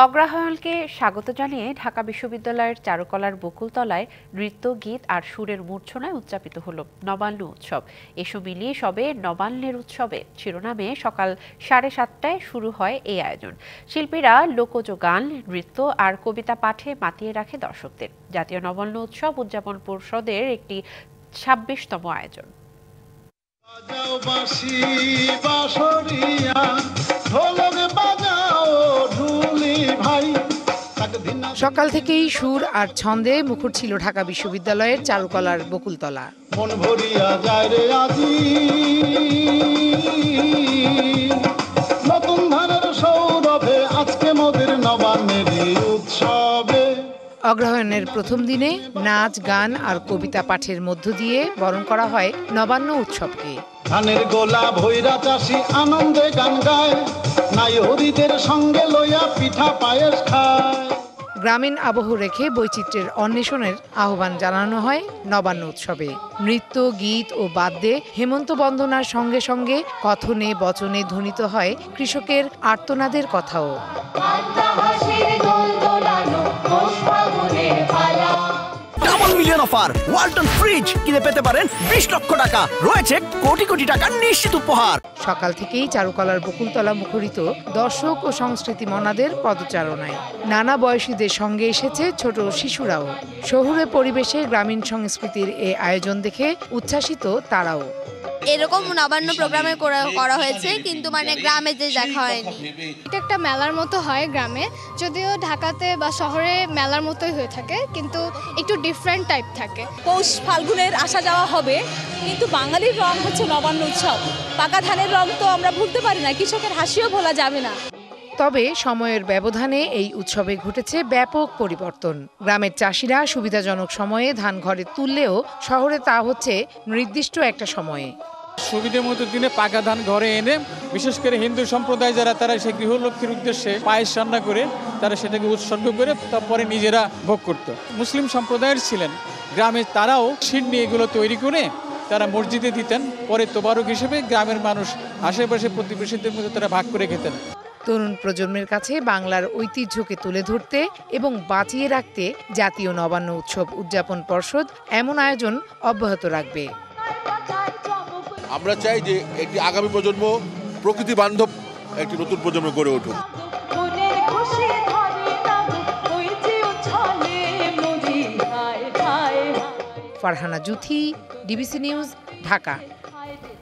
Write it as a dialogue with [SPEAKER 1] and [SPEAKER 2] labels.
[SPEAKER 1] অগ্রহায়ণকে স্বাগত জানিয়ে ঢাকা বিশ্ববিদ্যালয়ের চারুকলার বকুলতলায় নৃত্য, গীত আর সুরের মূর্ছনায় উদযাপিত হল নবান্ন উৎসব। এসো মিলিয়ে সবে নবান্নের উৎসবে শিরোনামে সকাল 7:30টায় শুরু হয় এই আয়োজন। শিল্পীরা লোকজ গান, নৃত্য আর কবিতা পাঠে মাতিয়ে রাখে দর্শকদের। জাতীয় নবান্ন উৎসব উদযাপন পরিষদের একটি 26তম আয়োজন।
[SPEAKER 2] সকাল থেকেই সুর আর ছন্দে মুখর ছিল ঢাকা বিশ্ববিদ্যালয়ের চারুকলার বকুলতলা। মন ভরিয়া যায় রে আজি, নতুন ধানের সৌরভে আজকে মোদের নবান্নের উৎসবে। অগ্রহায়ণের প্রথম দিনে নাচ, গান আর কবিতা পাঠের মধ্য দিয়ে বরণ করা হয় নবান্ন উৎসবকে। ধানের গোলা ভৈরা চাষি আনন্দে গান গায়, নাই হরিদের সঙ্গে লইয়া পিঠা পায়েস খায়। গ্রামীণ আবহ রেখে বৈচিত্র্যের অন্বেষণের আহ্বান জানানো হয় নবান্ন উৎসবে। নৃত্য, গীত ও বাদ্যে হেমন্ত বন্দনার সঙ্গে সঙ্গে কথনে বচনে ধ্বনিত হয় কৃষকের আর্তনাদের কথাও।
[SPEAKER 3] Double million offer Walton fridge কিনে পেতে পারেন 20 লক্ষ টাকা, রয়েছে কোটি কোটি টাকার নিশ্চিত উপহার।
[SPEAKER 2] সকাল থেকেই চারুকলার বকুলতলা মুখরিত দর্শক ও সংস্কৃতি মনাদের পদচারণায়। নানা বয়সীদের সঙ্গে এসেছে ছোট শিশুরাও। শহুরে পরিবেশে গ্রামীণ সংস্কৃতির এই আয়োজন দেখে উচ্ছ্বাসিত তারাও।
[SPEAKER 4] এরকম নবান্ন প্রোগ্রামে করা হয়েছে, কিন্তু গ্রামে যে দেখা হয়নি।
[SPEAKER 5] এটা একটা মেলার মতো হয় গ্রামে, যদিও ঢাকাতে বা শহরে মেলার মতোই হয়ে থাকে, কিন্তু একটু ডিফারেন্ট টাইপ থাকে।
[SPEAKER 6] পৌষ ফাল্গুনের আসা যাওয়া হবে, কিন্তু বাঙালির রং হচ্ছে নবান্ন উৎসব। পাকা ধানের রং তো আমরা ভুলতে পারি না, কৃষকের হাসিও ভোলা যাবে না।
[SPEAKER 2] তবে সময়ের ব্যবধানে এই উৎসবে ঘটেছে ব্যাপক পরিবর্তন। গ্রামের চাষিরা সুবিধাজনক সময়ে ধান ঘরে তুললেও শহরে তা হচ্ছে নির্দিষ্ট একটা সময়ে।
[SPEAKER 7] সুবিধা মতো দিনে পাকা ধান ঘরে এনে, বিশেষ করে হিন্দু সম্প্রদায় যারা, তারা সেই গৃহলক্ষ্মীর উদ্দেশ্যে পায়েস রান্না করে তারা সেটাকে উৎসর্গ করে তারপরে নিজেরা ভোগ করত। মুসলিম সম্প্রদায়ের ছিলেন গ্রামে, তারাও শীট নিয়ে এগুলো তৈরি করে তারা মসজিদে দিতেন, পরে তোবারক হিসেবে গ্রামের মানুষ আশেপাশে প্রতিবেশীদের মধ্যে তারা ভাগ করে খেতেন।
[SPEAKER 2] তরুণ প্রজন্মের কাছে বাংলার ঐতিহ্যকে তুলে ধরতে এবং বাঁচিয়ে রাখতে জাতীয় নবান্ন উৎসব উদযাপন পর্ষদ এমন আয়োজন অব্যাহত রাখবে।
[SPEAKER 8] আমরা চাই যে একটি আগামী প্রজন্ম প্রকৃতি বান্ধব একটি নতুন প্রজন্ম গড়ে উঠুক।
[SPEAKER 2] Farhana Juthi, DBC news, Dhaka.